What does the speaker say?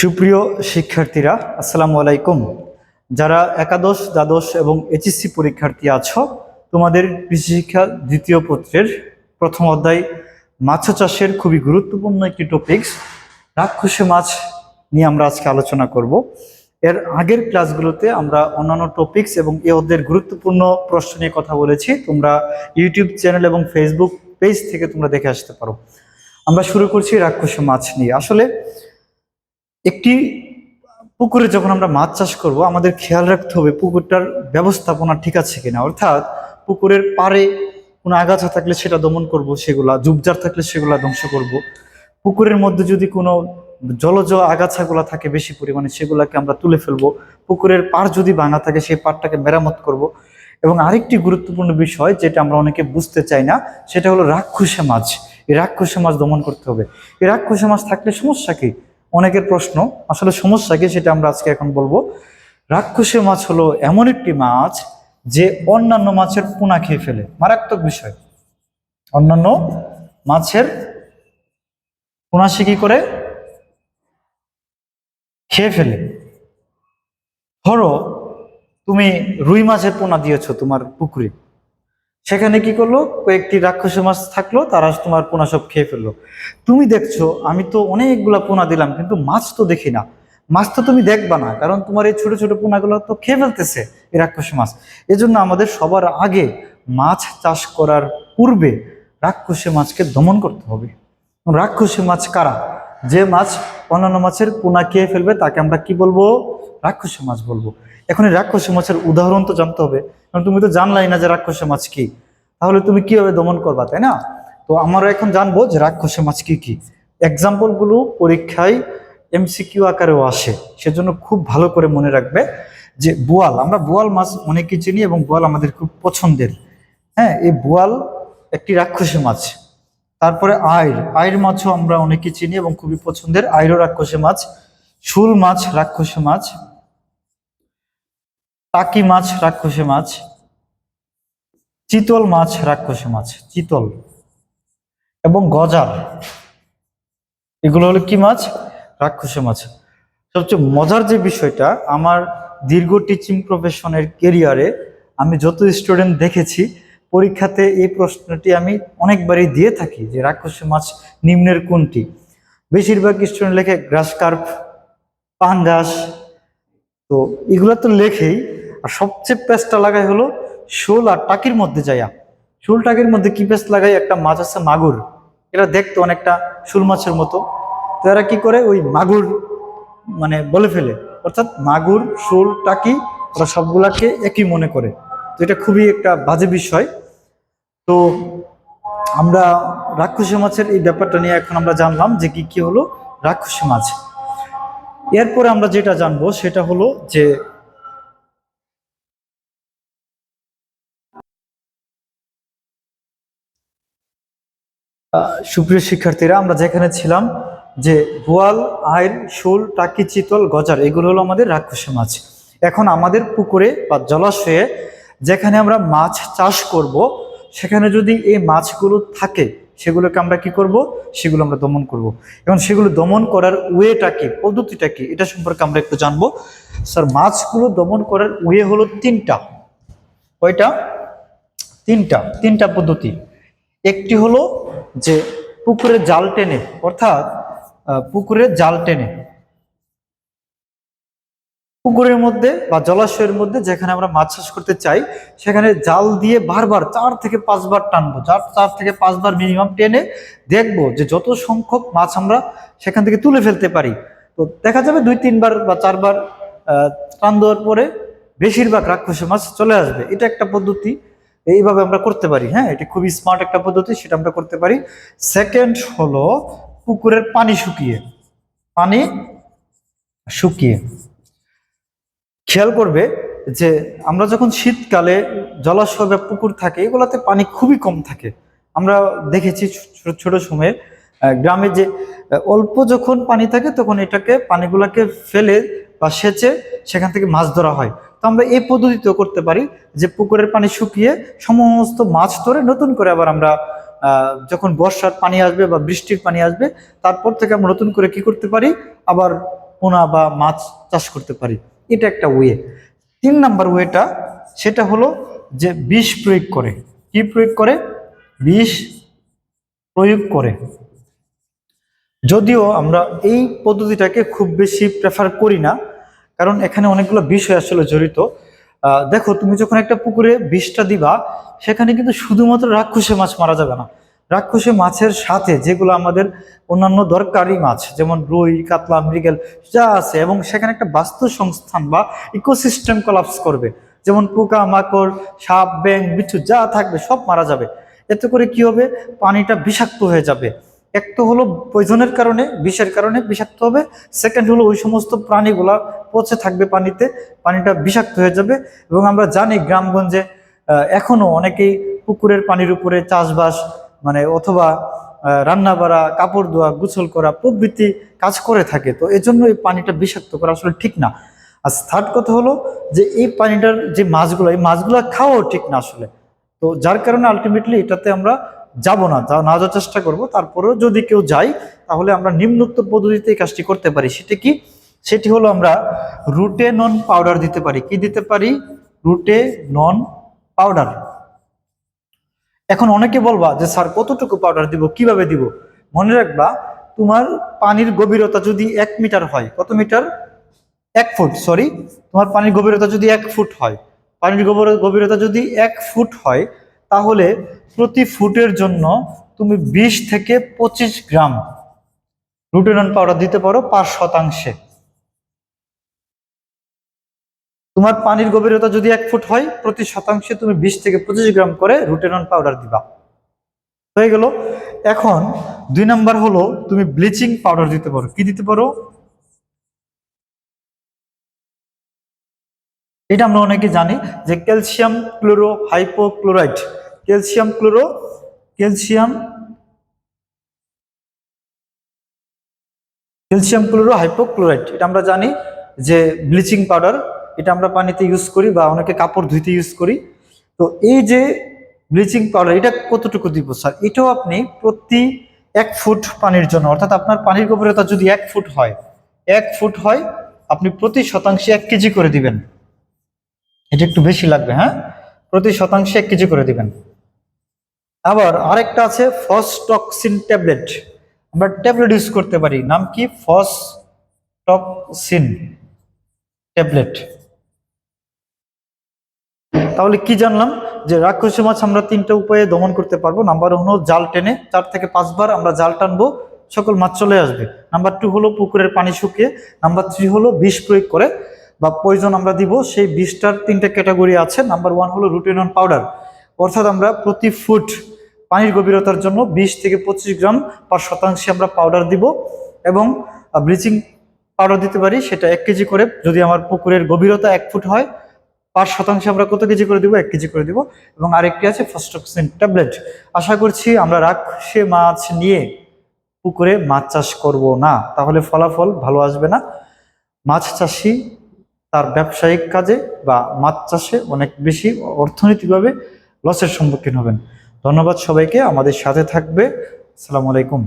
সুপ্রিয় শিক্ষার্থীরা, আসসালামু আলাইকুম। যারা একাদশ, দ্বাদশ এবং এইচএসসি পরীক্ষার্থী আছো, তোমাদের কৃষি শিক্ষা দ্বিতীয় পত্রের প্রথম অধ্যায় মাছ চাষের খুবই গুরুত্বপূর্ণ একটি টপিকস রাক্ষসে মাছ নিয়ে আমরা আজকে আলোচনা করব। এর আগের ক্লাসগুলোতে আমরা অন্যান্য টপিকস এবং এই অধ্যায়ের গুরুত্বপূর্ণ প্রশ্ন নিয়ে কথা বলেছি। তোমরা ইউটিউব চ্যানেল এবং ফেসবুক পেজ থেকে তোমরা দেখে আসতে পারো। আমরা শুরু করছি রাক্ষসে মাছ নিয়ে। আসলে একটি পুকুরে যখন আমরা মাছ চাষ করব, আমাদের খেয়াল রাখতে হবে পুকুরটার ব্যবস্থাপনা ঠিক আছে কিনা। অর্থাৎ পুকুরের পাড়ে কোনো আগাছা থাকলে সেটা দমন করব, সেগুলা ঝোপঝাড় থাকলে সেগুলা ধ্বংস করব। পুকুরের মধ্যে যদি কোনো জলজ আগাছাগুলা থাকে বেশি পরিমাণে, সেগুলাকে আমরা তুলে ফেলবো। পুকুরের পাড় যদি ভাঙা থাকে, সেই পাড়টাকে মেরামত করব। এবং আরেকটি গুরুত্বপূর্ণ বিষয় যেটা আমরা অনেকে বুঝতে চাই না, সেটা হলো রাক্ষসে মাছ। এই রাক্ষসে মাছ দমন করতে হবে। এই রাক্ষসে মাছ থাকলে সমস্যা কি? অনেকের প্রশ্ন, আসলে সমস্যা কি সেটা আমরা আজকে এখন বলবো। রাক্ষসে মাছ হলো এমন একটি মাছ যে অন্যান্য মাছের পোনা খেয়ে ফেলে। মারাত্মক বিষয়, অন্যান্য মাছের পোনা সে কি করে খেয়ে ফেলে। ধরো তুমি রুই মাছের পোনা দিয়েছো তোমার পুকুরে, সেখানে কি করলো, কয়েকটি রাক্ষসে মাছ থাকলো, তারা তোমার পোনা সব খেয়ে ফেললো। তুমি দেখছো আমি তো অনেকগুলা পোনা দিলাম, কিন্তু মাছ তো দেখি না। মাছ তো তুমি দেখবা না, কারণ তোমার এই ছোট ছোট পোনাগুলো তো খেয়ে ফেলতেছে এই রাক্ষসে মাছ। এজন্য আমাদের সবার আগে মাছ চাষ করার পূর্বে রাক্ষসে মাছকে দমন করতে হবে। রাক্ষসে মাছ কারা? যে মাছ অন্যান্য মাছের পোনা খেয়ে ফেলবে তাকে আমরা কি বলবো? রাক্ষসে মাছ বলবো। এখন এই রাক্ষসে মাছের উদাহরণ তো জানতে হবে, কারণ তুমি তো জানলাই না যে রাক্ষসে মাছ কি। তাহলে তুমি কিভাবে দমন করবা, তাই না? তো আমরা এখন জানবো যে রাক্ষসে মাছ কি কি। এক্সাম্পল গুলো পরীক্ষায় এমসিকিউ আকারেও আসে, সেজন্য খুব ভালো করে মনে রাখবে। যে বোয়াল, আমরা বোয়াল মাছ অনেকে চিনি এবং বোয়াল আমাদের খুব পছন্দের। হ্যাঁ, এই বোয়াল একটি রাক্ষসে মাছ। তারপরে আইর মাছও আমরা অনেকে চিনি এবং খুবই পছন্দের, আইরও রাক্ষসে মাছ। শোল মাছ রাক্ষসে মাছ, টাকি মাছ রাক্ষসে মাছ, চিতল মাছ রাক্ষসে মাছ, চিতল এবং গজার, এগুলো হলো কি মাছ? রাক্ষসে মাছ। সবচেয়ে মজার যে বিষয়টা, আমার দীর্ঘ টিচিং প্রফেশনের কেরিয়ারে আমি যত স্টুডেন্ট দেখেছি, পরীক্ষাতে এই প্রশ্নটি আমি অনেকবারই দিয়ে থাকি যে রাক্ষসে মাছ নিম্নের কোনটি। বেশিরভাগ স্টুডেন্ট লেখে গ্রাস কার্প, পাঙ্গাস, তো এগুলো তো লেখেই। আর সবচেয়ে পেস্টটা লাগাই হলো শোল আর টাকির মধ্যে যাইয়া। শোল টাকির মধ্যে কি পেস্ট লাগাই? একটা মাছ আছে মাগুর, এরা দেখতে অনেকটা শোল মাছের মতো। তো এরা কি করে, ওই মাগুর মানে বলে ফেলে। অর্থাৎ মাগুর, শোল, টাকি, ওরা সবগুলাকে একই মনে করে। তো এটা খুবই একটা বাজে বিষয়। তো আমরা রাক্ষসী মাছের এই ব্যাপারটা নিয়ে এখন আমরা জানলাম যে কি কি হলো রাক্ষসী মাছ। এরপরে আমরা যেটা জানবো সেটা হলো যে সুপ্রিয় শিক্ষার্থীরা, আমরা যেখানে ছিলাম যে বোয়াল, আইর, শোল, টাকি, চিতল, গজার, এগুলো হলো আমাদের রাক্ষসী মাছ। এখন আমাদের পুকুরে বা জলাশয়ে যেখানে আমরা মাছ চাষ করব, সেখানে যদি এই মাছগুলো থাকে, সেগুলোকে আমরা কি করব? সেগুলো আমরা দমন করব। এবং সেগুলো দমন করার ওয়েটা কি, পদ্ধতিটা কি, এটা সম্পর্কে আমরা একটু জানবো। স্যার, মাছগুলো দমন করার ওয়ে হলো তিনটা। কয়টা? তিনটা পদ্ধতি। একটি হলো যে পুকুরে জাল টেনে, অর্থাৎ পুকুরে জাল টেনে পুকুরের মধ্যে বা জলাশয়ের মধ্যে যেখানে আমরা মাছ চাষ করতে চাই, সেখানে জাল দিয়ে বারবার 4 থেকে 5 বার টানবো। 4 থেকে 5 বার মিনিমাম টেনে দেখবো যে যত সংখ্যক মাছ আমরা সেখান থেকে তুলে ফেলতে পারি। তো দেখা যাবে 2-3 বার বা 4 বার টান দেওয়ার পরে বেশিরভাগ রাক্ষসী মাছ চলে আসবে। এটা একটা পদ্ধতি, এইভাবে আমরা করতে পারি। হ্যাঁ, এটা খুবই স্মার্ট একটা পদ্ধতি, সেটা আমরা করতে পারি। সেকেন্ড হলো পুকুরের পানি শুকিয়ে খেয়াল করবে যে আমরা যখন শীতকালে জলাশয় বা পুকুর থাকে, এগুলোতে পানি খুবই কম থাকে। আমরা দেখেছি ছোট ছোট সময়ে গ্রামে যে অল্প যখন পানি থাকে তখন এটাকে পানিগুলোকে ফেলে বা সেচে সেখান থেকে মাছ ধরা হয়। তো আমরা এই পদ্ধতিতেও করতে পারি যে পুকুরের পানি শুকিয়ে সমস্ত মাছ ধরে নতুন করে আবার আমরা যখন বর্ষার পানি আসবে বা বৃষ্টির পানি আসবে, তারপর থেকে আমরা নতুন করে কি করতে পারি, আবার পোনা বা মাছ চাষ করতে পারি। এটা একটা ওয়ে। 3 নাম্বার ওয়েটা সেটা হলো যে বিষ প্রয়োগ করে। কি প্রয়োগ করে? বিষ প্রয়োগ করে। যদিও আমরা এই পদ্ধতিটাকে খুব বেশি প্রেফার করি না, কারণ এখানে অনেকগুলো বিষয় আসলে জড়িত। দেখো, তুমি যখন একটা পুকুরে বিষটা দিবা, সেখানে কিন্তু শুধুমাত্র রাক্ষসে মাছ মারা যাবে না। রাক্ষসে মাছের সাথে যেগুলো আমাদের অন্যান্য দরকারি মাছ, যেমন রুই, কাতলা, মৃগেল যা আছে, এবং সেখানে একটা বাস্তু সংস্থান বা ইকোসিস্টেম কোলাপস করবে। যেমন পোকা মাকড়, সাপ, ব্যাঙ, বিচ্ছু যা থাকবে সব মারা যাবে। এতে করে কি হবে? পানিটা বিষাক্ত হয়ে যাবে। এক তো হলো পয়জনের কারণে, বিষের কারণে বিষাক্ত হবে। সেকেন্ড হলো ওই সমস্ত প্রাণীগুলা পচে থাকবে পানিতে, পানিটা বিষাক্ত হয়ে যাবে। এবং আমরা জানি গ্রামগঞ্জে এখনো অনেকেই পুকুরের পানির উপরে চাষবাস অথবা রান্না বাড়া, কাপড় ধোয়া, গোসল করা প্রভৃতি কাজ করে থাকে। তো এজন্য এই পানিটা বিষাক্ত করা আসলে ঠিক না। আর থার্ড কথা হলো যে এই পানিটার যে মাছগুলো, এই মাছগুলো খাওয়াও ঠিক না আসলে। তো যার কারণে আলটিমেটলি এটাতে আমরা যাব না, না যাওয়ার চেষ্টা করব। তারপরেও যদি কেউ যায়, তাহলে আমরা নিম্নোক্ত পদ্ধতিতে এই কাজটি করতে পারি। সেটি কি? সেটি হলো আমরা রুটেনন পাউডার দিতে পারি। কি দিতে পারি? রুটেনন পাউডার। এখন অনেকে বলবা যে স্যার কতটুকু পাউডার দিব, কিভাবে দিব? মনে রাখবা, তোমার পানির গভীরতা যদি 1 মিটার হয়, কত মিটার? 1 foot, sorry. তোমার পানির গভীরতা যদি 1 ফুট হয়, পানির গভীরতা যদি 1 ফুট হয়, তাহলে প্রতি ফুটের জন্য তুমি 20 থেকে 25 গ্রাম রুটেনন পাউডার দিতে পারো 5%। তোমার পানির গভীরতা যদি 1 ফুট হয়, প্রতি শতাংশে তুমি 20 থেকে 25 গ্রাম করে রুটেনন পাউডার দিবা। হয়ে গেল। এখন 2 নাম্বার হলো তুমি ব্লিচিং পাউডার দিতে পারো। কি দিতে পারো? এটা আমরা অনেকে জানি যে calcium chloro hypochlorite, calcium chloro, calcium calcium chloro hypochlorite, এটা আমরা জানি যে ব্লিচিং পাউডার। এটা আমরা পানিতে ইউজ করি বা অনেকে কাপড় ধুইতে ইউজ করি। তো এই যে ব্লিচিং পাউডার, এটা কতটুকু দিব স্যার? এটাও আপনি প্রতি 1 ফুট পানির জন্য, অর্থাৎ আপনার পানির গভীরতা যদি 1 ফুট হয়, 1 ফুট হয়, আপনি প্রতি শতাংশে 1 কেজি করে দিবেন। এটা একটু বেশি লাগবে, হ্যাঁ? প্রতি শতাংশে 1 কেজি করে দিবেন। আবার আরেকটা আছে ফসটক্সিন ট্যাবলেট। আমরা ট্যাবলেট ইউজ করতে পারি। নাম কি? Phostoxin tablet. তাহলে কি জানলাম? যে রাক্ষসী মাছ আমরা 3টা উপায়ে দমন করতে পারবো। নাম্বার 1 হলো জাল টেনে 4 থেকে 5 বার আমরা জাল টানবো, সকল মাছ চলে আসবে। নাম্বার 2 হলো পুকুরের পানি শুকিয়ে। নাম্বার 3 হলো বিষ প্রয়োগ করে বা পয়জন আমরা দিব। সেই বিষটার 3টা ক্যাটাগরি আছে। নাম্বার 1 হলো রুটেনন পাউডার, অর্থাৎ আমরা প্রতি ফুট পানির গভীরতার জন্য 20 থেকে 25 গ্রাম পার শতাংশে আমরা পাউডার দিব। এবং ব্লিচিং পাউডার দিতে পারি, সেটা 1 কেজি করে। যদি আমার পুকুরের গভীরতা 1 ফুট হয়, 5% আমরা কত কেজি করে দিব? 1 কেজি করে দিব। এবং আরেকটি আছে ফসটক্সিন ট্যাবলেট। আশা করছি আমরা রাক্ষসে মাছ নিয়ে পুকুরে মাছ চাষ করব না, তাহলে ফলাফল ভালো আসবে না। মাছ চাষি তার ব্যবসায়িক কাজে বা মাছ চাষে অনেক বেশি অর্থনৈতিকভাবে লসের সম্মুখীন হবেন। ধন্যবাদ সবাইকে, আমাদের সাথে থাকবে। আসসালামু আলাইকুম।